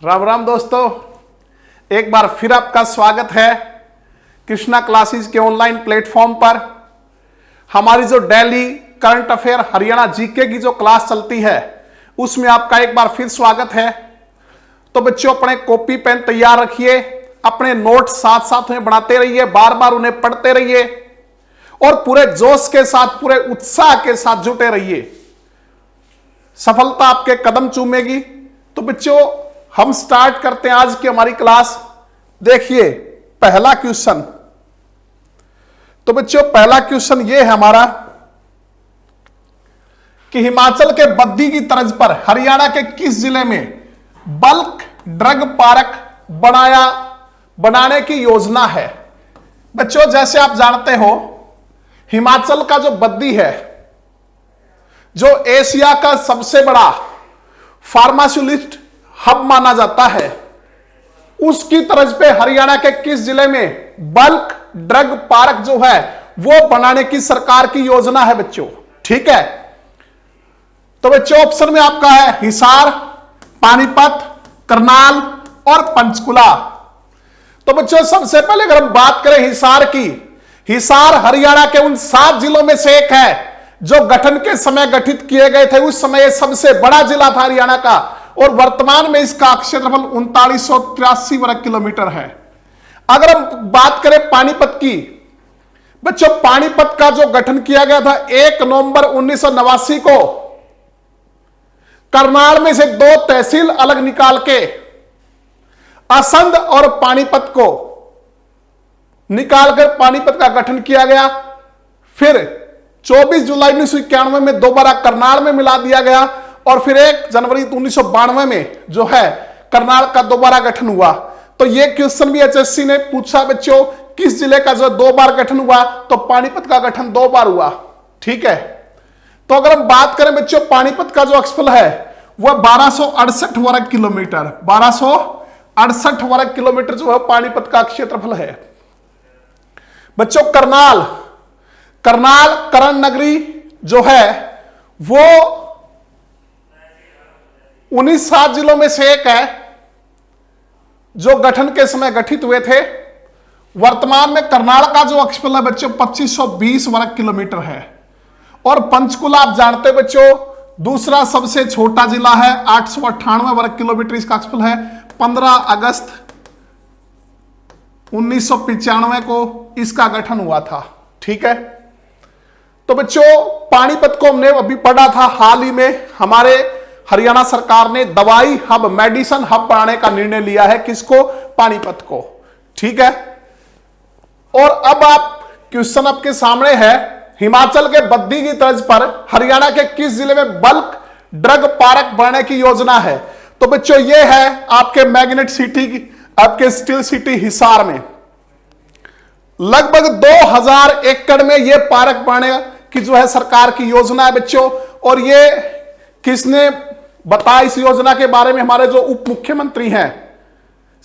राम राम दोस्तों, एक बार फिर आपका स्वागत है कृष्णा क्लासेस के ऑनलाइन प्लेटफॉर्म पर। हमारी जो daily current affair Haryana GK की जो क्लास चलती है उसमें आपका एक बार फिर स्वागत है। तो बच्चों, अपने कॉपी पेन तैयार रखिए, अपने नोट साथ साथ में बनाते रहिए, बार बार उन्हें पढ़ते रहिए और पूरे जोश के साथ, पूरे उत्साह के साथ जुटे रहिए। सफलता आपके कदम चूमेगी। तो बच्चों, हम स्टार्ट करते हैं आज की हमारी क्लास। देखिए पहला क्वेश्चन। तो बच्चों, पहला क्वेश्चन यह है हमारा कि हिमाचल के बद्दी की तर्ज पर हरियाणा के किस जिले में बल्क ड्रग पार्क बनाने की योजना है। बच्चों, जैसे आप जानते हो, हिमाचल का जो बद्दी है, जो एशिया का सबसे बड़ा फार्मास्यूटिकल हब माना जाता है, उसकी तर्ज पे हरियाणा के किस जिले में बल्क ड्रग पार्क जो है वो बनाने की सरकार की योजना है बच्चों। ठीक है, तो बच्चों ऑप्शन में आपका है हिसार, पानीपत, करनाल और पंचकुला। तो बच्चों, सबसे पहले अगर हम बात करें हिसार की, हिसार हरियाणा के उन 7 जिलों में से एक है जो गठन के समय गठित किए गए थे। उस समय यह सबसे बड़ा जिला था हरियाणा का और वर्तमान में इसका क्षेत्रफल 3983 वर्ग किलोमीटर है। अगर हम बात करें पानीपत की, बच्चों पानीपत का जो गठन किया गया था 1 नवंबर 1989 को, करनाल में से 2 तहसील अलग निकाल के असंध और पानीपत को निकालकर पानीपत का गठन किया गया। फिर 24 जुलाई 1991 में दोबारा करनाल में मिला दिया गया और फिर 1 जनवरी 1992 में जो है करनाल का दोबारा गठन हुआ। तो यह क्वेश्चन भी एचएससी ने पूछा बच्चों, किस जिले का जो 2 बार गठन हुआ, तो पानीपत का गठन 2 बार हुआ। ठीक है, तो अगर हम बात करें बच्चों, पानीपत का जो क्षेत्रफल है वह 1268 वर्ग किलोमीटर, 1268 वर्ग किलोमीटर जो है पानीपत का क्षेत्रफल है। बच्चों करनाल करण नगरी जो है वो 19 7 जिलों में से एक है जो गठन के समय गठित हुए थे। वर्तमान में करनाल का जो क्षेत्रफल है बच्चों 2520 वर्ग किलोमीटर है। और पंचकुला आप जानते हो बच्चों, दूसरा सबसे छोटा जिला है, 898 वर्ग किलोमीटर इसका क्षेत्रफल है। 15 अगस्त 1995 को इसका गठन हुआ था। ठीक है, तो बच्चों पानीपत को हमने अभी पढ़ा था, हाल ही में हमारे हरियाणा सरकार ने दवाई हब, मेडिसिन हब बनाने का निर्णय लिया है। किसको? पानीपत को। ठीक है, और अब आप क्वेश्चन आपके सामने है, हिमाचल के बद्दी की तर्ज पर हरियाणा के किस जिले में बल्क ड्रग पार्क बनाने की योजना है। तो बच्चों ये है आपके मैग्नेट सिटी, आपके स्टील सिटी हिसार में। लगभग 2000 एकड़ में यह पार्क बनाने की जो है सरकार की योजना है बच्चों। और ये किसने बताया इस योजना के बारे में? हमारे जो उप मुख्यमंत्री हैं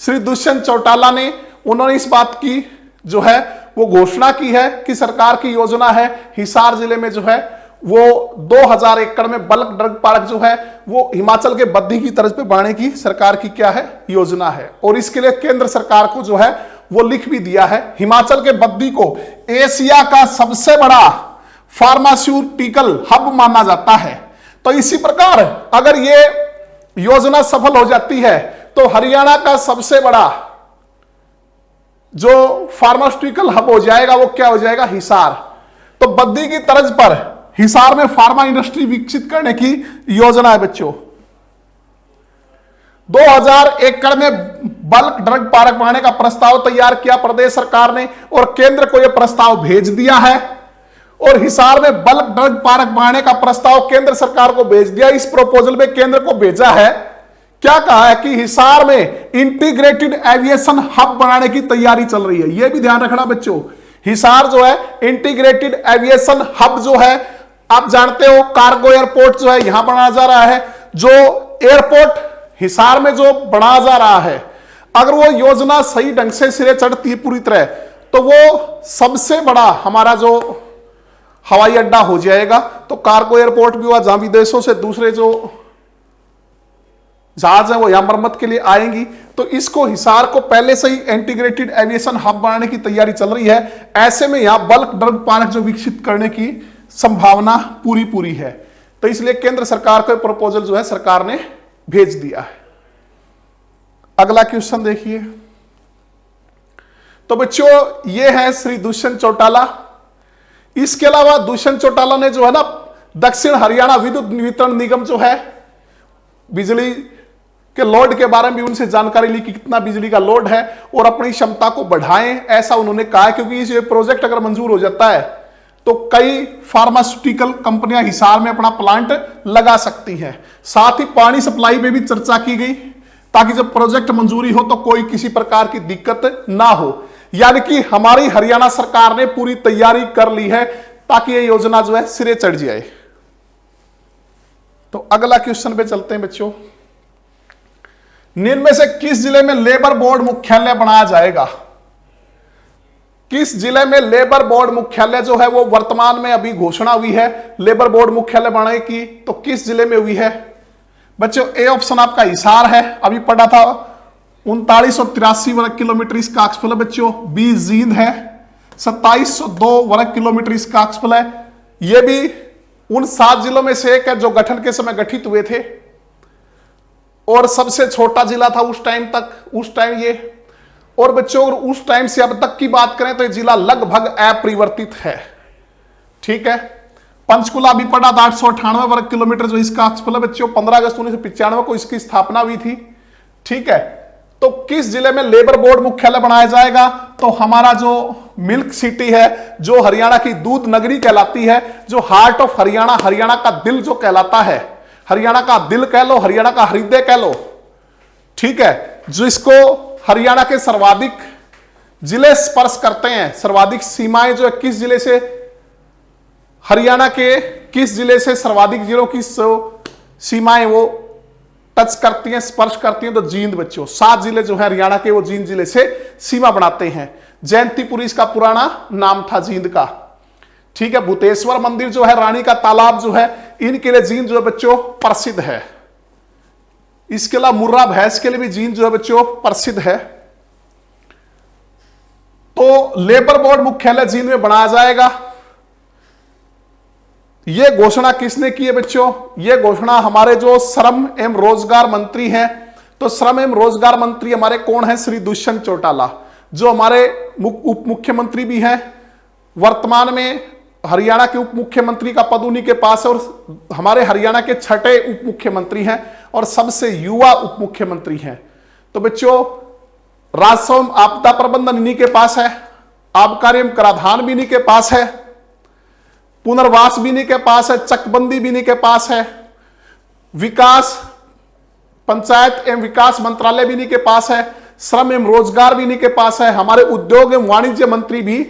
श्री दुष्यंत चौटाला ने, उन्होंने इस बात की जो है वो घोषणा की है कि सरकार की योजना है हिसार जिले में जो है वो 2000 एकड़ में बल्क ड्रग पार्क जो है वो हिमाचल के बद्दी की तर्ज पे बनाने की सरकार की क्या है? योजना है। और इसके लिए केंद्र सरकार को जो है वो लिख भी दिया है। हिमाचल के बद्दी को एशिया का सबसे बड़ा फार्मास्यूटिकल हब माना जाता है। तो इसी प्रकार अगर ये योजना सफल हो जाती है तो हरियाणा का सबसे बड़ा जो फार्मास्यूटिकल हब हो जाएगा वो क्या हो जाएगा? हिसार। तो बद्दी की तर्ज पर हिसार में फार्मा इंडस्ट्री विकसित करने की योजना है बच्चों। 2000 एकड़ में बल्क ड्रग पार्क बनाने का प्रस्ताव तैयार किया प्रदेश सरकार ने और केंद्र को यह प्रस्ताव भेज दिया है। और हिसार में बल्क ड्रग पार्क बनाने का प्रस्ताव केंद्र सरकार को भेज दिया। इस प्रपोजल में केंद्र को भेजा है, क्या कहा है कि हिसार में इंटीग्रेटेड एविएशन हब बनाने की तैयारी चल रही है। यह भी ध्यान रखना बच्चों, हिसार जो है इंटीग्रेटेड एविएशन हब जो है, आप जानते हो कार्गो एयरपोर्ट जो है यहां बनाया जा रहा है। जो एयरपोर्ट हिसार में जो बनाया जा रहा है, अगर वो योजना सही ढंग से सिरे चढ़ती है पूरी तरह, तो वो सबसे बड़ा हमारा जो हवाई अड्डा हो जाएगा। तो कार्गो एयरपोर्ट भी हुआ जहां विदेशों से दूसरे जो जहाज है वो यहां मरम्मत के लिए आएंगी। तो इसको हिसार को पहले से ही इंटीग्रेटेड एविएशन हब बनाने की तैयारी चल रही है। ऐसे में यहां बल्क ड्रग पार्क जो विकसित करने की संभावना पूरी पूरी है। तो इसलिए केंद्र सरकार को प्रपोजल जो है सरकार ने भेज दिया है। अगला क्वेश्चन देखिए। तो बच्चों ये है श्री दुष्यंत चौटाला। इसके अलावा दुष्यंत चौटाला ने जो है ना दक्षिण हरियाणा विद्युत वितरण निगम जो है बिजली के लोड के बारे में भी उनसे जानकारी ली कि कितना बिजली का लोड है और अपनी क्षमता को बढ़ाएं, ऐसा उन्होंने कहा। क्योंकि ये प्रोजेक्ट अगर मंजूर हो जाता है तो कई फार्मास्यूटिकल कंपनियां हिसार में अपना प्लांट लगा सकती हैं। साथ ही पानी सप्लाई में भी चर्चा की गई ताकि जब प्रोजेक्ट मंजूरी हो तो कोई किसी प्रकार की दिक्कत ना हो। यानी कि हमारी हरियाणा सरकार ने पूरी तैयारी कर ली है ताकि यह योजना जो है सिरे चढ़ जाए। तो अगला क्वेश्चन पे चलते हैं बच्चों। निम्न में से किस जिले में लेबर बोर्ड मुख्यालय बनाया जाएगा? किस जिले में लेबर बोर्ड मुख्यालय जो है वो वर्तमान में अभी घोषणा हुई है लेबर बोर्ड मुख्यालय बनाने की, तो किस जिले में हुई है? बच्चों ए ऑप्शन आपका हिसार है, अभी पढ़ा था 3983 वर्ग किलोमीटर इसका क्षेत्रफल है बच्चों। बी जींद है, 2702 वर्ग किलोमीटर इसका क्षेत्रफल है। यह भी उन 7 जिलों में से एक है जो गठन के समय गठित हुए थे और सबसे छोटा जिला था उस टाइम ये। और बच्चों उस टाइम से अब तक की बात करें तो ये जिला लगभग अपरिवर्तित है। ठीक है। पंचकुला भी पड़ा था 898 वर्ग किलोमीटर जो इसका क्षेत्रफल है बच्चों। 15 अगस्त 1995 को इसकी स्थापना हुई थी। ठीक है। तो किस जिले में लेबर बोर्ड मुख्यालय बनाया जाएगा? तो हमारा जो मिल्क सिटी है, जो हरियाणा की दूध नगरी कहलाती है, जो हार्ट ऑफ हरियाणा, हरियाणा का दिल जो कहलाता है, हरियाणा का दिल कह लो, हरियाणा का हृदय कह लो। ठीक है। जिसको हरियाणा के सर्वाधिक जिले स्पर्श करते हैं, सर्वाधिक सीमाएं जो है किस जिले से, हरियाणा के किस जिले से सर्वाधिक जिलों की सीमाएं वो टच करती हैं, स्पर्श करती हैं? तो जींद बच्चों। 7 जिले जो है हरियाणा के वो जींद जिले से सीमा बनाते हैं। जयंतीपुरी इसका पुराना नाम था जींद का। ठीक है। भूतेश्वर मंदिर जो है, रानी का तालाब जो है, इनके लिए जींद जो है बच्चों प्रसिद्ध है। इसके अलावा मुर्रा भैंस के लिए भी जींद जो है बच्चों प्रसिद्ध है। तो लेबर बोर्ड मुख्यालय जींद में बनाया जाएगा। यह घोषणा किसने की है बच्चों? यह घोषणा हमारे जो श्रम एवं रोजगार मंत्री हैं, तो श्रम एवं रोजगार मंत्री हमारे कौन है? श्री दुष्यंत चौटाला, जो हमारे उप मुख्यमंत्री भी हैं। वर्तमान में हरियाणा के उप मुख्यमंत्री का पद उन्हीं के पास है और हमारे हरियाणा के 6ठे उप मुख्यमंत्री हैं और सबसे युवा उप मुख्यमंत्री हैं। तो बच्चों राजस्व आपदा प्रबंधन इन्हीं के पास है, आबकारी एवं कराधान भी इन्हीं के पास है, पुनर्वास भी इन्हीं के पास है, चकबंदी भी इन्हीं के पास है, विकास पंचायत एवं विकास मंत्रालय भी इन्हीं के पास है, श्रम एवं रोजगार भी इन्हीं के पास है। हमारे उद्योग एवं वाणिज्य मंत्री भी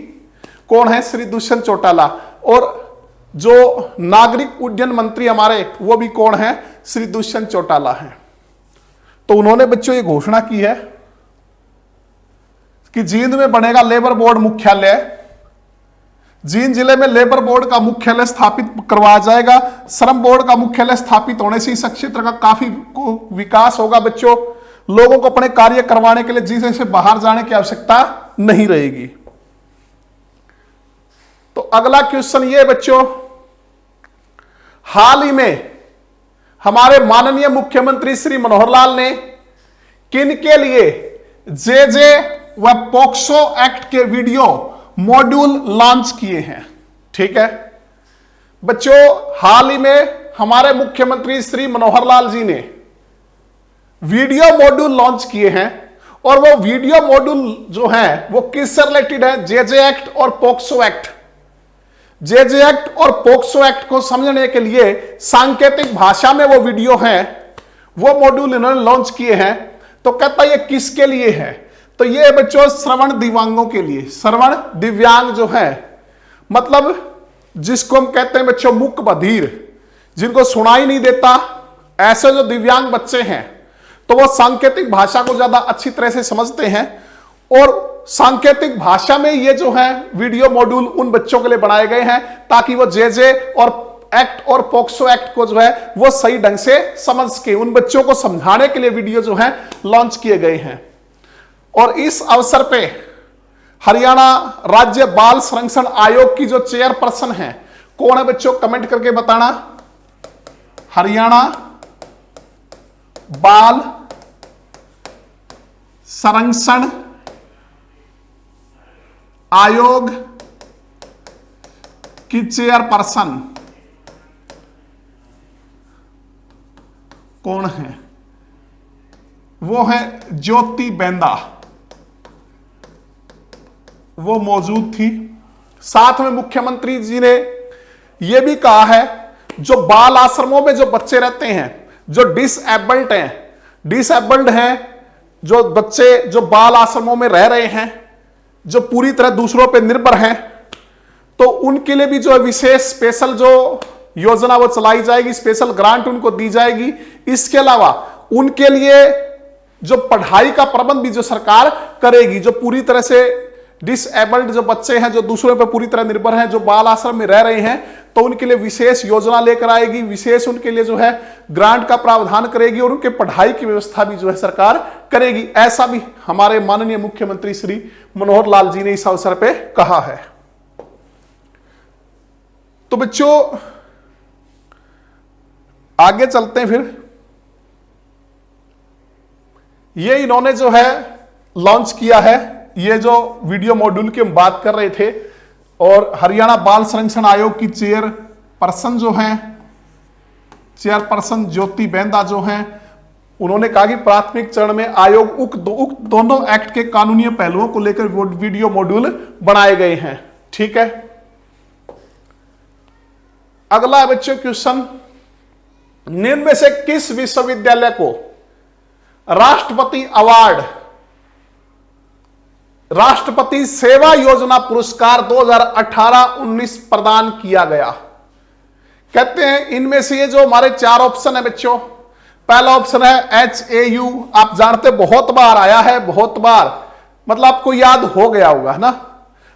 कौन है? श्री दुष्यंत चौटाला। और जो नागरिक उड्डयन मंत्री हमारे वो भी कौन है? श्री दुष्यंत चौटाला हैं। तो उन्होंने बच्चों ये घोषणा की है कि जींद में बनेगा लेबर बोर्ड मुख्यालय। जींद जिले में लेबर बोर्ड का मुख्यालय स्थापित करवाया जाएगा। श्रम बोर्ड का मुख्यालय स्थापित होने से इस क्षेत्र का काफी विकास होगा बच्चों। लोगों को अपने कार्य करवाने के लिए जिले से बाहर जाने की आवश्यकता नहीं रहेगी। तो अगला क्वेश्चन ये बच्चों, हाल ही में हमारे माननीय मुख्यमंत्री श्री मनोहर लाल ने किन के लिए जेजे व पॉक्सो एक्ट के वीडियो मॉड्यूल लॉन्च किए हैं? ठीक है बच्चों, हाल ही में हमारे मुख्यमंत्री श्री मनोहर लाल जी ने वीडियो मॉड्यूल लॉन्च किए हैं और वो वीडियो मॉड्यूल जो हैं वो किससे रिलेटेड है? जेजे एक्ट और पॉक्सो एक्ट। जेजे एक्ट और पॉक्सो एक्ट को समझने के लिए सांकेतिक भाषा में वो वीडियो हैं, वो मॉड्यूल इन्होंने लॉन्च किए हैं। तो कहता है ये किसके लिए है? तो ये बच्चों श्रवण दिव्यांगों के लिए। श्रवण दिव्यांग जो है मतलब जिसको हम कहते हैं बच्चों मूक बधिर, जिनको सुनाई नहीं देता, ऐसे जो दिव्यांग बच्चे हैं तो वो सांकेतिक भाषा को ज्यादा अच्छी तरह से समझते हैं और सांकेतिक भाषा में ये जो है वीडियो मॉड्यूल उन बच्चों के लिए बनाए गए हैं ताकि वो जेजे और एक्ट और पोक्सो एक्ट को जो है वो सही ढंग से समझ के उन बच्चों को समझाने के लिए वीडियो जो है लॉन्च किए गए हैं। और इस अवसर पे हरियाणा राज्य बाल संरक्षण आयोग की जो चेयरपर्सन है, कौन है बच्चों, कमेंट करके बताना। हरियाणा बाल संरक्षण आयोग की चेयरपर्सन कौन है? वो है ज्योति बेंदा, वो मौजूद थी। साथ में मुख्यमंत्री जी ने यह भी कहा है जो बाल आश्रमों में जो बच्चे रहते हैं, जो डिसेबल्ड हैं, जो बच्चे जो बाल आश्रमों में रह रहे हैं, जो पूरी तरह दूसरों पर निर्भर हैं, तो उनके लिए भी जो है विशेष स्पेशल जो योजना वो चलाई जाएगी, स्पेशल ग्रांट उनको दी जाएगी। इसके अलावा उनके लिए जो पढ़ाई का प्रबंध भी जो सरकार करेगी, जो पूरी तरह से डिसेबल्ड जो बच्चे हैं, जो दूसरों पर पूरी तरह निर्भर हैं, जो बाल आश्रम में रह रहे हैं, तो उनके लिए विशेष योजना लेकर आएगी, विशेष उनके लिए जो है ग्रांट का प्रावधान करेगी और उनके पढ़ाई की व्यवस्था भी जो है सरकार करेगी। ऐसा भी हमारे माननीय मुख्यमंत्री श्री मनोहर लाल जी ने इस अवसर पे कहा है। तो बच्चों आगे चलते हैं फिर। ये इन्होंने जो है लॉन्च किया है, ये जो वीडियो मॉड्यूल की हम बात कर रहे थे, और हरियाणा बाल संरक्षण आयोग की चेयरपर्सन जो हैं, चेयरपर्सन ज्योति बेंदा जो हैं, उन्होंने कहा कि प्राथमिक चरण में आयोग उक्त दोनों एक्ट के कानूनी पहलुओं को लेकर वीडियो मॉड्यूल बनाए गए हैं। ठीक है, अगला है बच्चों क्वेश्चन, निम्न में से किस विश्वविद्यालय को राष्ट्रपति अवार्ड, राष्ट्रपति सेवा योजना पुरस्कार 2018-19 प्रदान किया गया? कहते हैं इनमें से ये जो हमारे चार ऑप्शन है बच्चों, पहला ऑप्शन है HAU, आप जानते बहुत बार आया है, बहुत बार, मतलब आपको याद हो गया होगा ना,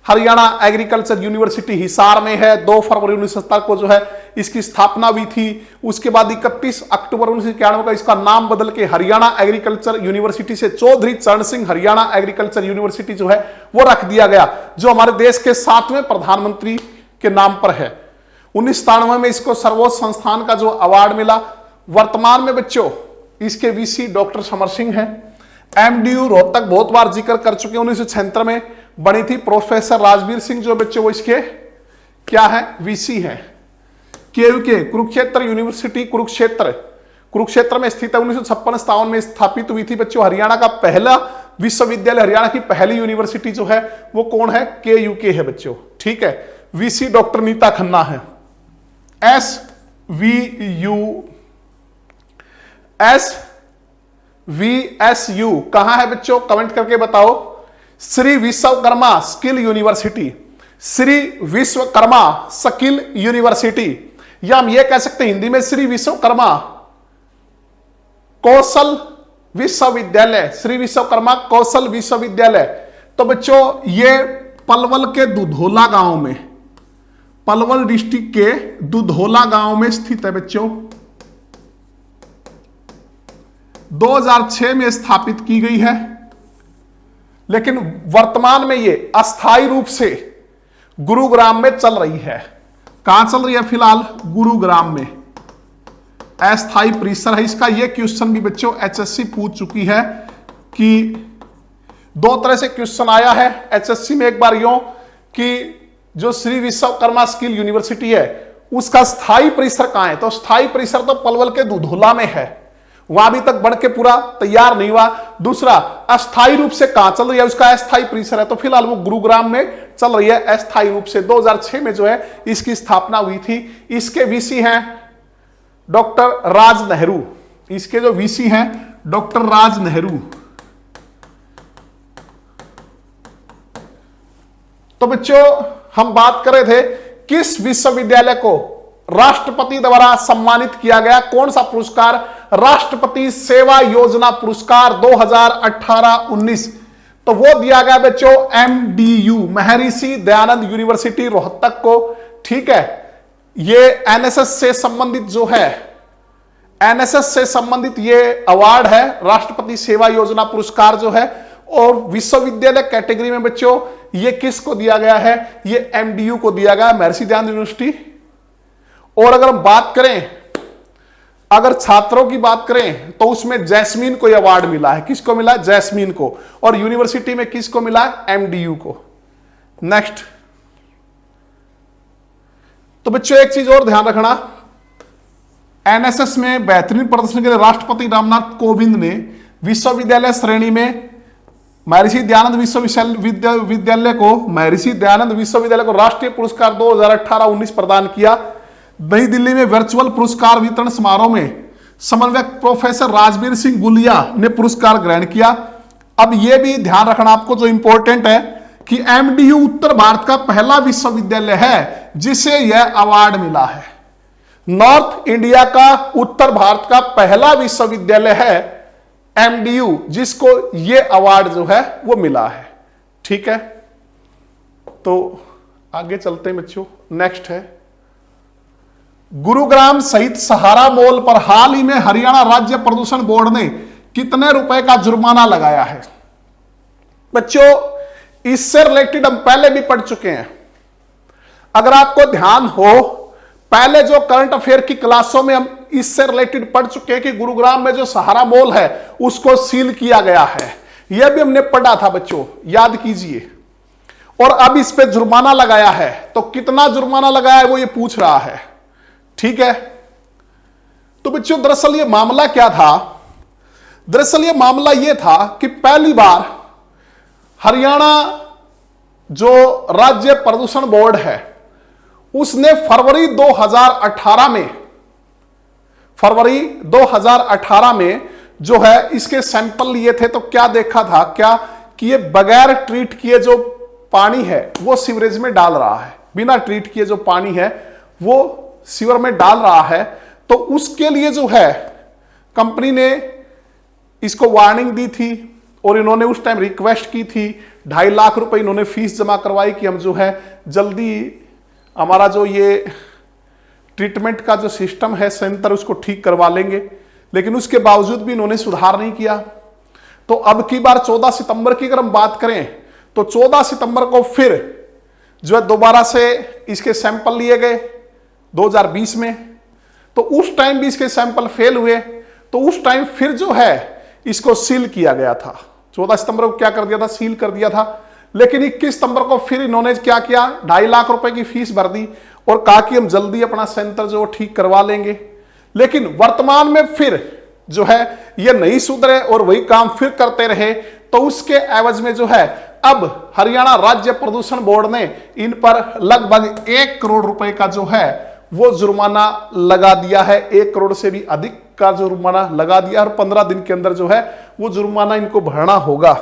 हरियाणा एग्रीकल्चर यूनिवर्सिटी हिसार में है। 2 फरवरी 1970 को जो है इसकी स्थापना हुई थी। उसके बाद 31 अक्टूबर 1991 का इसका नाम बदल के हरियाणा एग्रीकल्चर यूनिवर्सिटी से चौधरी चरण सिंह हरियाणा एग्रीकल्चर यूनिवर्सिटी जो है वो रख दिया गया, जो हमारे देश के 7वें प्रधानमंत्री के नाम पर है। 1997 में इसको सर्वोच्च संस्थान का जो अवार्ड मिला। वर्तमान में बच्चों इसके वीसी डॉक्टर समर सिंह है। MDU रोहतक बहुत बार जिक्र कर चुके हैं, 1976 में बनी थी। प्रोफेसर राजवीर सिंह जो बच्चों वो इसके क्या है, वीसी है। KUK कुरुक्षेत्र यूनिवर्सिटी कुरुक्षेत्र में स्थित है, 1956-57 में स्थापित हुई थी बच्चों। हरियाणा का पहला विश्वविद्यालय, हरियाणा की पहली यूनिवर्सिटी जो है वो कौन है, KUK है बच्चों। ठीक है, वीसी डॉक्टर नीता खन्ना है। SVSU कहां है बच्चों, कमेंट करके बताओ। Shri Vishwakarma skill university, Shri Vishwakarma skill university, या हम ये कह सकते हैं हिंदी में श्री विश्वकर्मा कौशल विश्वविद्यालय, श्री विश्वकर्मा कौशल विश्वविद्यालय। तो बच्चों ये पलवल के दुधौला गांव में, पलवल डिस्ट्रिक्ट के दुधौला गांव में स्थित है बच्चों। 2006 में स्थापित की गई है, लेकिन वर्तमान में ये अस्थायी रूप से गुरुग्राम में चल रही है। कहां चल रही है फिलहाल, गुरुग्राम में अस्थायी परिसर है इसका। ये क्वेश्चन भी बच्चों HSC पूछ चुकी है कि दो तरह से क्वेश्चन आया है HSC में। एक बार यूं कि जो श्री विश्वकर्मा स्किल यूनिवर्सिटी है उसका स्थायी परिसर कहां है, तो स्थायी परिसर तो पलवल के दुधौला में है, वहां अभी तक बढ़ के पूरा तैयार नहीं हुआ। दूसरा, अस्थायी रूप से कहां चल रही है, उसका अस्थायी परिसर है, तो फिलहाल वो गुरुग्राम में चल रही है अस्थायी रूप से। 2006 में जो है इसकी स्थापना हुई थी। इसके वीसी हैं डॉक्टर राज नेहरू, इसके जो वीसी हैं डॉक्टर राज नेहरू। तो बच्चों हम बात कर रहे थे किस विश्वविद्यालय को राष्ट्रपति द्वारा सम्मानित किया गया, कौन सा पुरस्कार, राष्ट्रपति सेवा योजना पुरस्कार 2018-19। तो वो दिया गया बच्चों MDU महर्षि दयानंद यूनिवर्सिटी रोहतक को। ठीक है, ये एनएसएस से संबंधित जो है, एनएसएस से संबंधित ये अवार्ड है, राष्ट्रपति सेवा योजना पुरस्कार जो है। और विश्वविद्यालय कैटेगरी में बच्चों ये किसको दिया गया है? ये एमडीयू को दिया गया, महर्षि दयानंद यूनिवर्सिटी। और अगर हम बात करें, अगर छात्रों की बात करें तो उसमें जैस्मीन को यह अवार्ड मिला है। किसको मिला है? जैस्मीन को। और यूनिवर्सिटी में किसको मिला है? एमडीयू को। नेक्स्ट, तो बच्चों एक चीज और ध्यान रखना, एनएसएस में बेहतरीन प्रदर्शन के लिए राष्ट्रपति रामनाथ कोविंद ने विश्वविद्यालय श्रेणी में महर्षि दयानंद विश्वविद्यालय को राष्ट्रीय पुरस्कार 2018-19 प्रदान किया। नई दिल्ली में वर्चुअल पुरस्कार वितरण समारोह में समन्वयक प्रोफेसर राजवीर सिंह गुलिया ने पुरस्कार ग्रहण किया। अब यह भी ध्यान रखना आपको, जो इंपॉर्टेंट है कि एमडीयू उत्तर भारत का पहला विश्वविद्यालय है जिसे यह अवार्ड मिला है। नॉर्थ इंडिया का, उत्तर भारत का पहला विश्वविद्यालय है एमडीयू जिसको यह अवार्ड जो है वो मिला है। ठीक है, तो आगे चलते हैं बच्चों। नेक्स्ट है, गुरुग्राम सहित सहारा मॉल पर हाल ही में हरियाणा राज्य प्रदूषण बोर्ड ने कितने रुपए का जुर्माना लगाया है? बच्चों इससे रिलेटेड हम पहले भी पढ़ चुके हैं। अगर आपको ध्यान हो, पहले जो करंट अफेयर की क्लासों में हम इससे रिलेटेड पढ़ चुके हैं कि गुरुग्राम में जो सहारा मॉल है उसको सील किया गया है। यह भी हमने पढ़ा था बच्चों, याद कीजिए। और अब इस पे जुर्माना लगाया है, तो कितना जुर्माना लगाया है वो ये पूछ रहा है। ठीक है, तो बच्चों दरअसल ये मामला क्या था? दरअसल ये मामला ये था कि पहली बार हरियाणा जो राज्य प्रदूषण बोर्ड है उसने फरवरी 2018 में जो है इसके सैंपल लिए थे। तो क्या देखा था, क्या कि ये बगैर ट्रीट किए जो पानी है वो सीवरेज में डाल रहा है, बिना ट्रीट किए जो पानी है वो सीवर में डाल रहा है। तो उसके लिए जो है कंपनी ने इसको वार्निंग दी थी और इन्होंने उस टाइम रिक्वेस्ट की थी, 2.5 लाख रुपए इन्होंने फीस जमा करवाई कि हम जो है जल्दी हमारा जो ये ट्रीटमेंट का जो सिस्टम है सेंटर उसको ठीक करवा लेंगे। लेकिन उसके बावजूद भी इन्होंने सुधार नहीं किया। तो अब की बार 14 सितंबर की अगर हम बात करें तो 14 सितंबर को फिर जो है दोबारा से इसके सैंपल लिए गए 2020 में। तो उस टाइम भी इसके सैंपल फेल हुए, तो उस टाइम फिर जो है इसको सील किया गया था। 14 सितंबर को क्या कर दिया था? सील कर दिया था। लेकिन 21 सितंबर को फिर इन्होंने क्या किया? 2.5 लाख रुपए की फीस भर दी और कहा कि हम जल्दी अपना सेंटर जो ठीक करवा लेंगे। लेकिन वर्तमान में फिर जो है ये नहीं सुधरे और वही काम फिर करते रहे। तो उसके एवज में जो है अब हरियाणा राज्य प्रदूषण बोर्ड ने इन पर लगभग 1 करोड़ रुपए का जो है वो जुर्माना लगा दिया है। 1 करोड़ से भी अधिक का जुर्माना लगा दिया और 15 दिन के अंदर जो है वो जुर्माना इनको भरना होगा।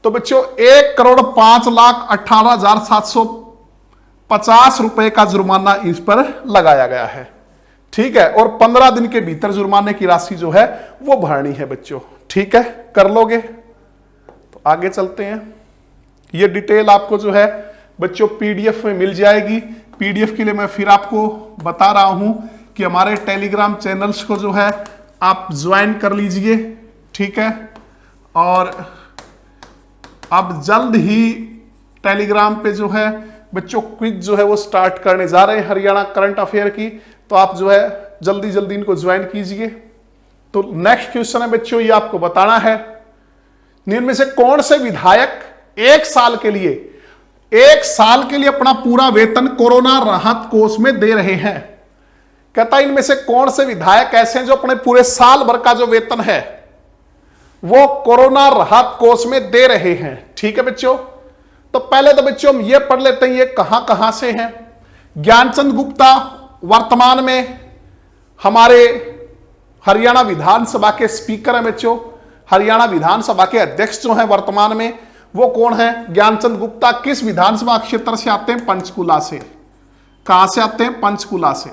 तो बच्चों 1,05,18,750 रुपए का जुर्माना इस पर लगाया गया है। ठीक है, और 15 दिन के भीतर जुर्माने की राशि जो है वो भरनी है बच्चों। ठीक है, कर लोगे? तो आगे चलते हैं। ये डिटेल आपको जो है बच्चों पीडीएफ में मिल जाएगी। पीडीएफ के लिए मैं फिर आपको बता रहा हूं कि हमारे टेलीग्राम चैनल्स को जो है आप ज्वाइन कर लीजिए। ठीक है, और अब जल्द ही टेलीग्राम पे जो है बच्चों क्विज जो है वो स्टार्ट करने जा रहे हैं हरियाणा करंट अफेयर की। तो आप जो है जल्दी जल्दी इनको ज्वाइन कीजिए। तो नेक्स्ट क्वेश्चन है बच्चों, ये आपको बताना है निम्न में से कौन से विधायक 1 साल के लिए अपना पूरा वेतन कोरोना राहत कोष में दे रहे हैं? कहता है इनमें से कौन से विधायक ऐसे हैं जो अपने पूरे साल भर का जो वेतन है वो कोरोना राहत कोष में दे रहे हैं। ठीक है बच्चों, तो पहले तो बच्चों हम ये पढ़ लेते हैं ये कहां से हैं। ज्ञानचंद गुप्ता वर्तमान में हमारे हरियाणा विधानसभा के स्पीकर हैं बच्चों। हरियाणा विधानसभा के अध्यक्ष जो हैं वर्तमान में वो कौन है? ज्ञानचंद गुप्ता। किस विधानसभा क्षेत्र से आते हैं? पंचकुला से। कहां से आते हैं? पंचकुला से।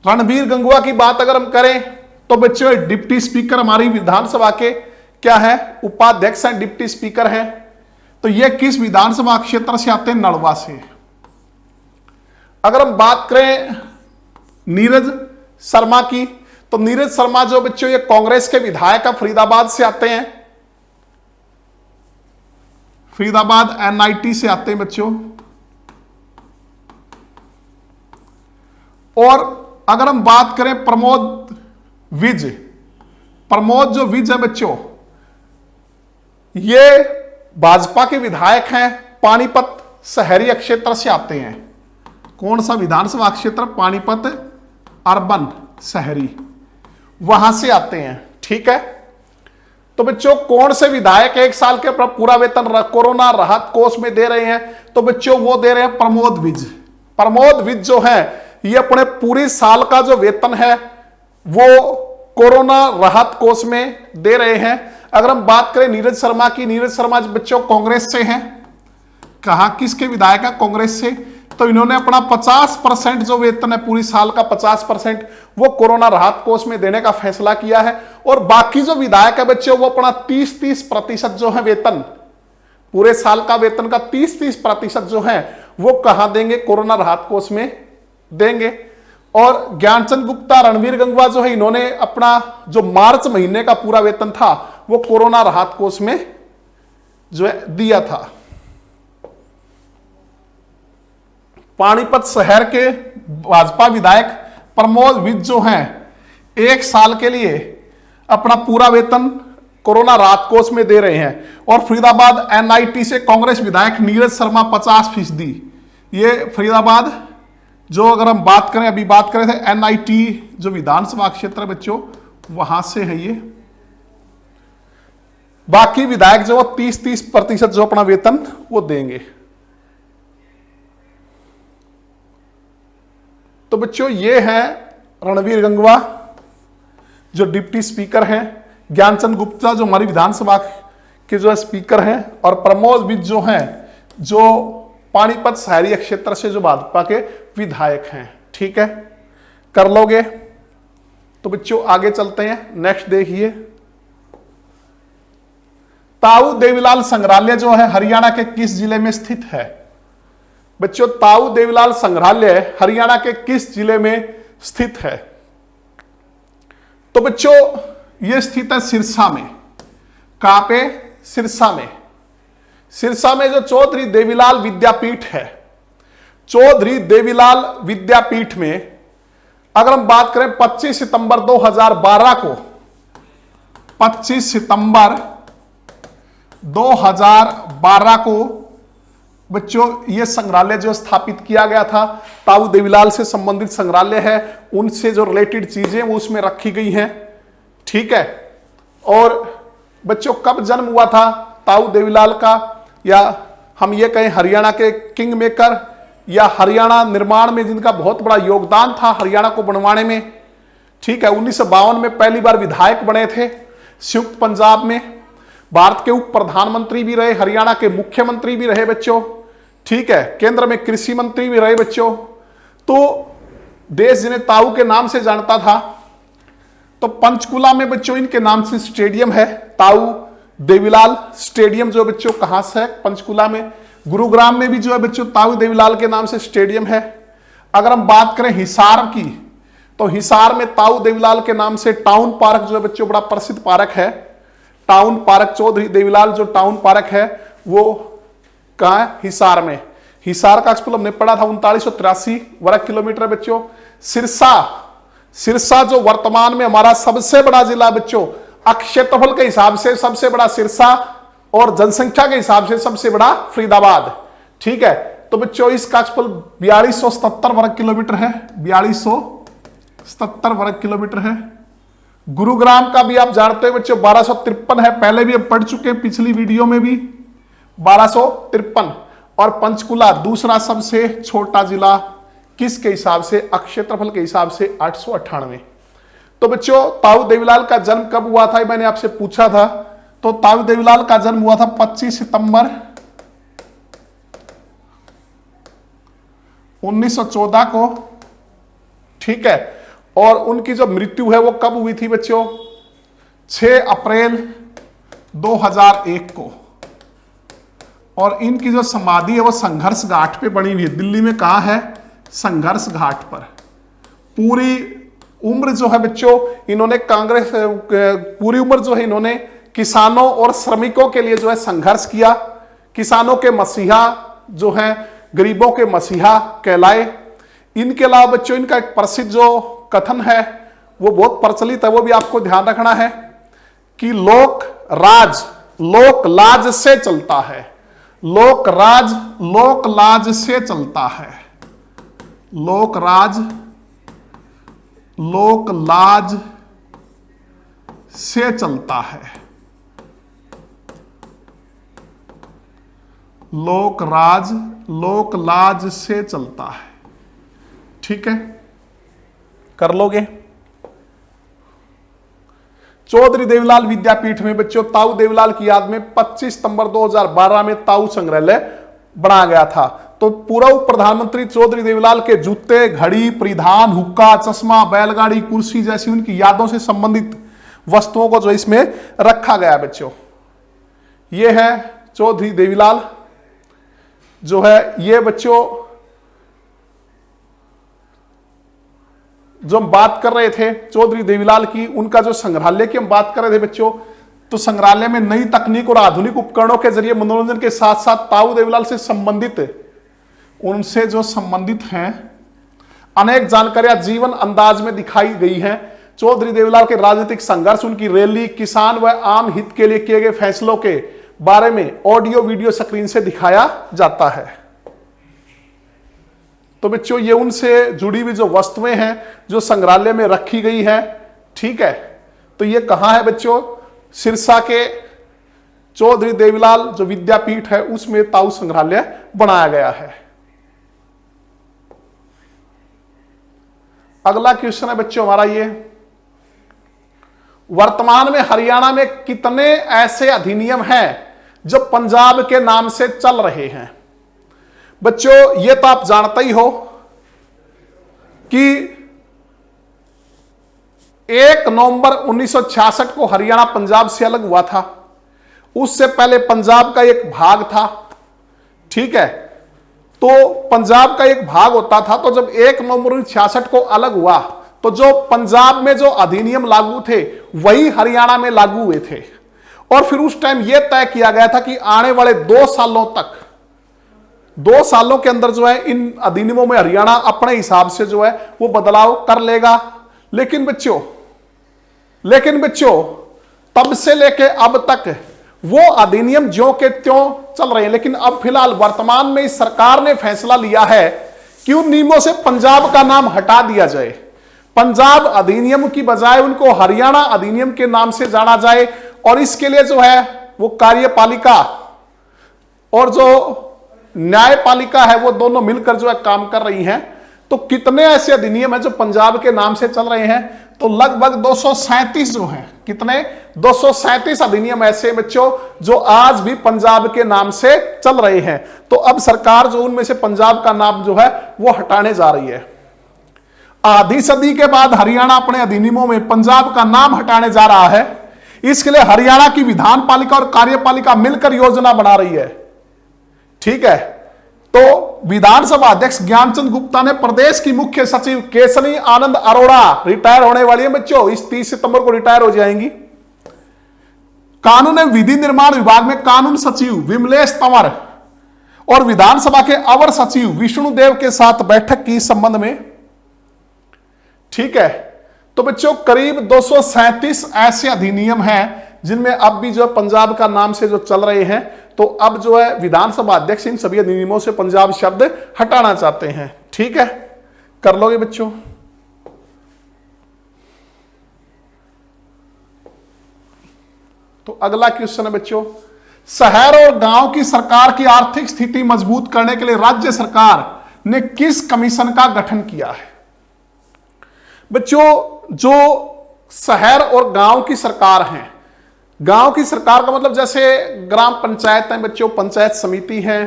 रणबीर गंगवा की बात अगर हम करें तो बच्चों डिप्टी स्पीकर हमारी विधानसभा के क्या है? उपाध्यक्ष हैं, डिप्टी स्पीकर हैं। तो ये किस विधानसभा क्षेत्र से आते हैं? नड़वा से। अगर हम बात करें नीरज शर्मा की, तो नीरज शर्मा जो बच्चों ये कांग्रेस के विधायक है, फरीदाबाद से आते हैं, फरीदाबाद एनआईटी से आते हैं बच्चों। और अगर हम बात करें प्रमोद विज, प्रमोद जो विज है बच्चों, ये भाजपा के विधायक हैं, पानीपत शहरी क्षेत्र से आते हैं। कौन सा विधानसभा क्षेत्र? पानीपत अर्बन शहरी, वहां से आते हैं। ठीक है, तो बच्चों कौन से विधायक एक साल के पूरा वेतन कोरोना राहत कोष में दे रहे हैं? तो बच्चों वो दे रहे हैं प्रमोद विज। प्रमोद विज जो है ये अपने पूरी साल का जो वेतन है वो कोरोना राहत कोष में दे रहे हैं। अगर हम बात करें नीरज शर्मा की, नीरज शर्मा बच्चों कांग्रेस से हैं। कहा किसके विधायक है? कांग्रेस से। तो इन्होंने अपना 50% जो वेतन है पूरी साल का 50% वो कोरोना राहत कोष में देने का फैसला किया है। और बाकी जो विधायक है बच्चों वो अपना 30% जो है वेतन, पूरे साल का वेतन का 30% जो है वो कहां देंगे? कोरोना राहत कोष में देंगे। और ज्ञानचंद गुप्ता, रणवीर गंगवा जो है इन्होंने अपना जो मार्च महीने का पूरा वेतन था वो कोरोना राहत कोष में जो है दिया था। पानीपत शहर के भाजपा विधायक प्रमोद विज जो हैं एक साल के लिए अपना पूरा वेतन कोरोना राहत कोष में दे रहे हैं। और फरीदाबाद एनआईटी से कांग्रेस विधायक नीरज शर्मा 50%। ये फरीदाबाद जो अगर हम बात करें, अभी बात करें थे एनआईटी जो विधानसभा क्षेत्र है बच्चों वहां से है ये। बाकी विधायक जो 30% जो अपना वेतन वो देंगे। तो बच्चों ये है रणवीर गंगवा जो डिप्टी स्पीकर हैं, ज्ञानचंद गुप्ता जो हमारी विधानसभा के जो स्पीकर हैं, और प्रमोद विज जो हैं जो पानीपत शहरी क्षेत्र से जो भाजपा के विधायक हैं। ठीक है, कर लोगे? तो बच्चों आगे चलते हैं। नेक्स्ट देखिए, ताऊ देवीलाल संग्रहालय जो है हरियाणा के किस जिले में स्थित है? बच्चों ताऊ देवीलाल संग्रहालय हरियाणा के किस जिले में स्थित है? तो बच्चों यह स्थित है सिरसा में। कहां पे? सिरसा में। सिरसा में जो चौधरी देवीलाल विद्यापीठ है, चौधरी देवीलाल विद्यापीठ में अगर हम बात करें 25 सितंबर 2012 को, 25 सितंबर 2012 को बच्चों ये संग्रहालय जो स्थापित किया गया था, ताऊ देवीलाल से संबंधित संग्रहालय है, उनसे जो रिलेटेड चीजें वो उसमें रखी गई हैं। ठीक है, और बच्चों कब जन्म हुआ था ताऊ देवीलाल का, या हम ये कहें हरियाणा के किंग मेकर, या हरियाणा निर्माण में जिनका बहुत बड़ा योगदान था हरियाणा को बनवाने में। ठीक है, 1952 में पहली बार विधायक बने थे संयुक्त पंजाब में, भारत के उप प्रधानमंत्री भी रहे, हरियाणा के मुख्यमंत्री भी रहे बच्चों। ठीक है, केंद्र में कृषि मंत्री भी रहे बच्चों। तो देश जिन्हें ताऊ के नाम से जानता था। तो पंचकुला में बच्चों इनके नाम से स्टेडियम है, ताऊ देवीलाल स्टेडियम जो बच्चों कहां से है? पंचकुला में। गुरुग्राम में भी जो है बच्चों ताऊ देवीलाल के नाम से स्टेडियम है। अगर हम बात करें हिसार की, तो हिसार में ताऊ देवीलाल के नाम से टाउन पार्क जो है बच्चों बड़ा प्रसिद्ध पार्क है, टाउन पार्क चौधरी देवीलाल जो टाउन पार्क है वो कहां है? हिसार में। हिसार का एक्सप्लोर हमने पढ़ा था 3983 वर्ग किलोमीटर है बच्चों। सिरसा, सिरसा जो वर्तमान में हमारा सबसे बड़ा जिला बच्चों, क्षेत्रफल के हिसाब से सबसे बड़ा सिरसा और जनसंख्या के हिसाब से सबसे बड़ा फरीदाबाद। ठीक है, तो बच्चों इसका एक्सप्लोर 4277 वर्ग किलोमीटर है, 4277 वर्ग किलोमीटर है। गुरुग्राम का भी आप जानते हो बच्चों 1253 है, पहले भी हम पढ़ चुके हैं पिछली वीडियो में भी 1253। और पंचकुला दूसरा सबसे छोटा जिला किसके हिसाब से? क्षेत्रफल के हिसाब से 898। तो बच्चों ताऊ देवीलाल का जन्म कब हुआ था मैंने आपसे पूछा था। तो ताऊ देवीलाल का जन्म हुआ था 25 सितंबर 1914 को। ठीक है, और उनकी जो मृत्यु है वो कब हुई थी बच्चों? 6 अप्रैल 2001 को। और इनकी जो समाधि है वो संघर्ष घाट पे बनी हुई है। दिल्ली में कहां है? संघर्ष घाट पर। पूरी उम्र जो है बच्चों इन्होंने कांग्रेस, पूरी उम्र जो है इन्होंने किसानों और श्रमिकों के लिए जो है संघर्ष किया। किसानों के मसीहा जो हैं, गरीबों के मसीहा कहलाए। इनके अलावा बच्चों इनका एक प्रसिद्ध जो कथन है वो बहुत प्रचलित है, वो भी आपको ध्यान रखना है कि लोक राज लोक लाज से चलता है। लोक राज लोक लाज से चलता है। लोक राज लोक लाज से चलता है। लोक राज लोक लाज से चलता है। ठीक है, कर लोगे। चौधरी देवीलाल विद्यापीठ में बच्चों ताऊ देवीलाल की याद में 25 सितंबर 2012 में ताऊ संग्रहालय बनाया गया था। तो पूर्व प्रधानमंत्री चौधरी देवीलाल के जूते, घड़ी, परिधान, हुक्का, चश्मा, बैलगाड़ी, कुर्सी जैसी उनकी यादों से संबंधित वस्तुओं को जो इसमें रखा गया बच्चों। यह है चौधरी देवीलाल जो है, ये बच्चों जो हम बात कर रहे थे चौधरी देवीलाल की, उनका जो संग्रहालय की हम बात कर रहे थे बच्चों, तो संग्रहालय में नई तकनीक और आधुनिक उपकरणों के जरिए मनोरंजन के साथ साथ ताऊ देवीलाल से संबंधित, उनसे जो संबंधित हैं अनेक जानकारियां जीवन अंदाज में दिखाई गई हैं। चौधरी देवीलाल के राजनीतिक संघर्ष, उनकी रैली, किसान व आम हित के लिए किए गए फैसलों के बारे में ऑडियो वीडियो स्क्रीन से दिखाया जाता है। तो बच्चों ये उनसे जुड़ी हुई जो वस्तुएं हैं जो संग्रहालय में रखी गई है। ठीक है, तो ये कहां है बच्चों? सिरसा के चौधरी देवीलाल जो विद्यापीठ है उसमें ताऊ संग्रहालय बनाया गया है। अगला क्वेश्चन है बच्चों हमारा ये, वर्तमान में हरियाणा में कितने ऐसे अधिनियम हैं जो पंजाब के नाम से चल रहे हैं? बच्चों ये तो आप जानते ही हो कि 1 नवंबर 1966 को हरियाणा पंजाब से अलग हुआ था। उससे पहले पंजाब का एक भाग था। ठीक है, तो पंजाब का एक भाग होता था। तो जब 1 नवंबर 1966 को अलग हुआ तो जो पंजाब में जो अधिनियम लागू थे वही हरियाणा में लागू हुए थे। और फिर उस टाइम यह तय किया गया था कि आने वाले 2 सालों तक, 2 सालों के अंदर जो है इन अधिनियमों में हरियाणा अपने हिसाब से जो है वो बदलाव कर लेगा। लेकिन बच्चों तब से लेके अब तक वो अधिनियम ज्यों के त्यों चल रहे हैं। लेकिन अब फिलहाल वर्तमान में इस सरकार ने फैसला लिया है कि उन नियमों से पंजाब का नाम हटा दिया जाए। पंजाब अधिनियम की बजाय उनको हरियाणा अधिनियम के नाम से जाना जाए। और इसके लिए जो है वो कार्यपालिका और जो न्यायपालिका है वो दोनों मिलकर जो है काम कर रही हैं। तो कितने ऐसे अधिनियम हैं जो पंजाब के नाम से चल रहे हैं? तो लगभग 237 जो हैं। कितने? 237 अधिनियम ऐसे बच्चों जो आज भी पंजाब के नाम से चल रहे हैं। तो अब सरकार जो उनमें से पंजाब का नाम जो है वो हटाने जा रही है। आधी सदी के बाद हरियाणा अपने अधिनियमों में पंजाब का नाम हटाने जा रहा है। इसके लिए हरियाणा की विधान पालिका और कार्यपालिका मिलकर योजना बना रही है। ठीक है, तो विधानसभा अध्यक्ष ज्ञानचंद गुप्ता ने प्रदेश की मुख्य सचिव केसरी आनंद अरोड़ा रिटायर होने वाली है बच्चों, इस 30 सितंबर को रिटायर हो जाएंगी। कानून एवं विधि निर्माण विभाग में कानून सचिव विमलेश तंवर और विधानसभा के अवर सचिव विष्णुदेव के साथ बैठक की इस संबंध में। ठीक है, तो बच्चों करीब 237 ऐसे अधिनियम हैं जिनमें अब भी जो पंजाब का नाम से जो चल रहे हैं। तो अब जो है विधानसभा अध्यक्ष इन सभी अधिनियमों से पंजाब शब्द हटाना चाहते हैं। ठीक है, कर लोगे बच्चों। तो अगला क्वेश्चन है बच्चों, शहर और गांव की सरकार की आर्थिक स्थिति मजबूत करने के लिए राज्य सरकार ने किस कमीशन का गठन किया है? बच्चों जो शहर और गांव की सरकार है, गांव की सरकार का मतलब जैसे ग्राम पंचायत है बच्चों, पंचायत समिति है,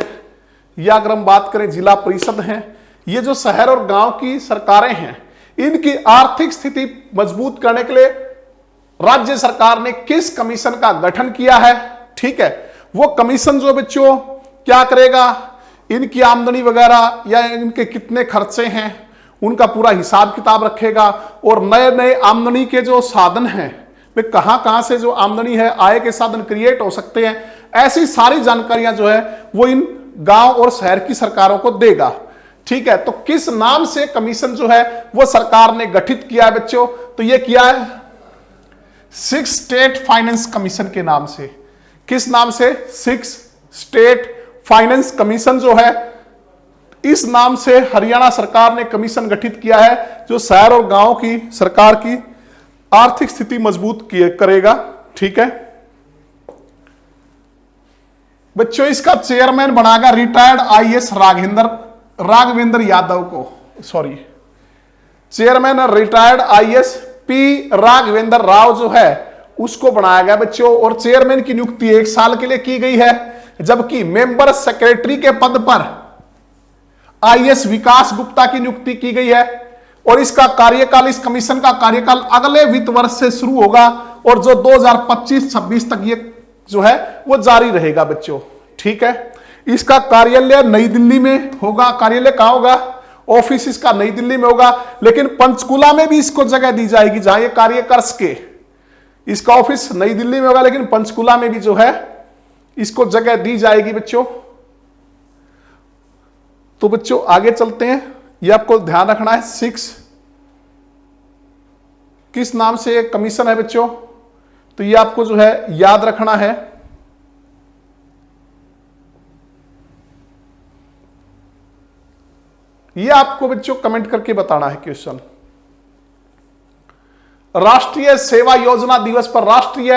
या अगर हम बात करें जिला परिषद है, ये जो शहर और गांव की सरकारें हैं इनकी आर्थिक स्थिति मजबूत करने के लिए राज्य सरकार ने किस कमीशन का गठन किया है? ठीक है, वो कमीशन जो बच्चों क्या करेगा, इनकी आमदनी वगैरह या इनके कितने खर्चे हैं उनका पूरा हिसाब किताब रखेगा, और नए नए आमदनी के जो साधन हैं वे कहां से जो आमदनी है, आय के साधन क्रिएट हो सकते हैं, ऐसी सारी जानकारियां जो है वो इन गांव और शहर की सरकारों को देगा। ठीक है, तो किस नाम से कमीशन जो है वो सरकार ने गठित किया है बच्चों? तो ये किया है 6 स्टेट फाइनेंस कमीशन के नाम से। किस नाम से? 6 स्टेट फाइनेंस कमीशन जो है, इस नाम से हरियाणा सरकार ने कमीशन गठित किया है, जो शहर और गांव की सरकार की आर्थिक स्थिति मजबूत करेगा। ठीक है बच्चों, इसका चेयरमैन बनाएगा रिटायर्ड आईएएस राघवेंद्र यादव को, sorry chairman retired IAS P Raghavendra Rao जो है उसको बनाया गया बच्चों, और चेयरमैन की नियुक्ति 1 साल के लिए की गई है, जबकि मेंबर सेक्रेटरी के पद पर आईएएस विकास गुप्ता की नियुक्ति की गई है, और इसका कार्यकाल, इस कमीशन का कार्यकाल अगले वित्त वर्ष से शुरू होगा, और जो 2025-26 तक ये जो है वो जारी रहेगा बच्चों। ठीक है, इसका कार्यालय नई दिल्ली में होगा। कार्यालय कहां होगा? ऑफिस इसका नई दिल्ली में होगा, लेकिन पंचकुला में भी इसको जगह दी जाएगी जहां ये कार्य कर सके। इसका ऑफिस नई दिल्ली में होगा, लेकिन पंचकुला में भी जो है इसको जगह दी जाएगी बच्चों। तो बच्चों आगे चलते हैं, ये आपको ध्यान रखना है। 6 किस नाम से एक कमीशन है बच्चों? तो ये आपको जो है याद रखना है। ये आपको बच्चों कमेंट करके बताना है क्वेश्चन। राष्ट्रीय सेवा योजना दिवस पर राष्ट्रीय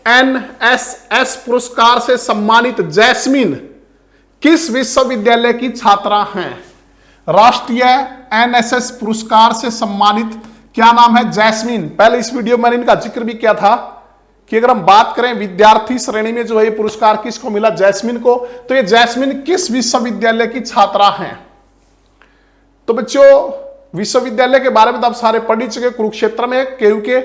एनएसएस पुरस्कार से सम्मानित जैस्मिन किस विश्वविद्यालय की छात्रा हैं? राष्ट्रीय एनएसएस पुरस्कार से सम्मानित क्या नाम है? जैस्मिन। पहले इस वीडियो में मैंने इनका जिक्र भी किया था कि अगर हम बात करें विद्यार्थी श्रेणी में जो है ये पुरस्कार किसको मिला? जैस्मिन को। तो ये जैस्मिन किस विश्वविद्यालय की छात्रा हैं? तो बच्चों विश्वविद्यालय के बारे में तो आप सारे पढ़ ही चुके। कुरुक्षेत्र में, केयूके,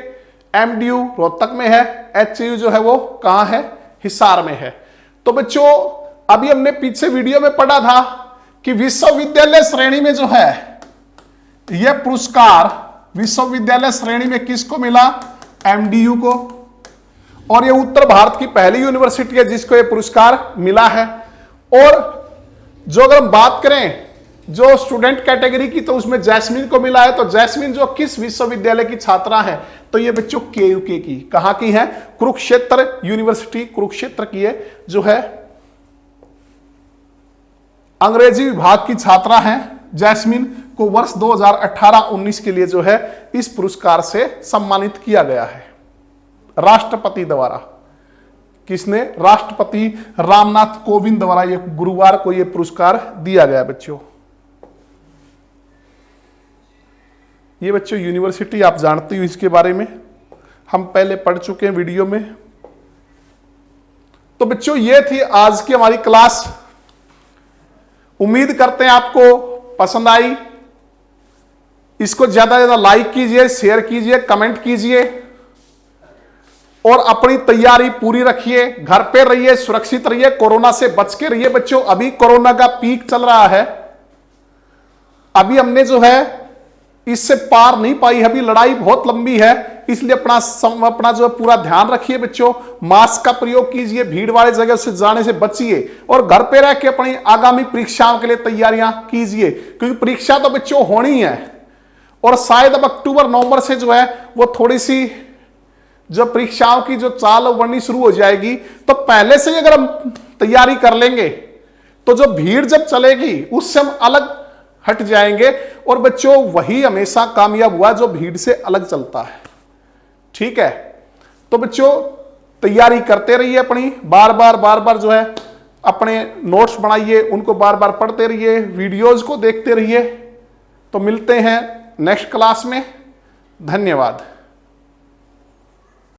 एमडीयू रोहतक में है, एचयू जो है वो कहां है? हिसार में है। तो बच्चों अभी हमने पीछे वीडियो में पढ़ा था कि विश्वविद्यालय श्रेणी में जो है यह पुरस्कार विश्वविद्यालय श्रेणी में किसको मिला? एमडीयू को। और यह उत्तर भारत की पहली यूनिवर्सिटी है जिसको यह पुरस्कार मिला है। और जो अगर हम बात करें जो स्टूडेंट कैटेगरी की, तो उसमें जैस्मिन को मिला है। तो जैस्मिन जो किस विश्वविद्यालय की छात्रा है? तो ये बच्चों केयूके की। कहां की है? कुरुक्षेत्र यूनिवर्सिटी, कुरुक्षेत्र की है, जो है अंग्रेजी विभाग की छात्रा है। जैस्मिन को वर्ष 2018-19 के लिए जो है इस पुरस्कार से सम्मानित किया गया है राष्ट्रपति द्वारा। किसने? राष्ट्रपति रामनाथ कोविंद द्वारा ये गुरुवार को ये पुरस्कार दिया गया बच्चों। ये बच्चों यूनिवर्सिटी आप जानते हो, इसके बारे में हम पहले पढ़ चुके हैं वीडियो में। तो बच्चों ये थी आज की हमारी क्लास। उम्मीद करते हैं आपको पसंद आई। इसको ज्यादा से ज्यादा लाइक कीजिए, शेयर कीजिए, कमेंट कीजिए, और अपनी तैयारी पूरी रखिए। घर पे रहिए, सुरक्षित रहिए, कोरोना से बच के रहिए बच्चों। अभी कोरोना का पीक चल रहा है, अभी हमने जो है इससे पार नहीं पाई, अभी लड़ाई बहुत लंबी है। इसलिए अपना जो पूरा ध्यान रखिए बच्चों। मास्क का प्रयोग कीजिए, भीड़ वाले जगह से जाने से बचिए, और घर पे रह के अपनी आगामी परीक्षाओं के लिए तैयारियां कीजिए, क्योंकि परीक्षा तो बच्चों होनी है। और शायद अब अक्टूबर-नवंबर से जो है वो थोड़ी सी जो परीक्षाओं की जो चाल बढ़नी शुरू हो जाएगी। तो पहले से ही अगर हम तैयारी कर लेंगे तो जो भीड़ जब चलेगी उससे हम अलग हट जाएंगे। और बच्चों वही हमेशा कामयाब हुआ जो भीड़ से अलग चलता है। ठीक है, तो बच्चों तैयारी करते रहिए अपनी, बार बार जो है अपने नोट्स बनाइए, उनको बार बार पढ़ते रहिए, वीडियोज को देखते रहिए। तो मिलते हैं नेक्स्ट क्लास में। धन्यवाद।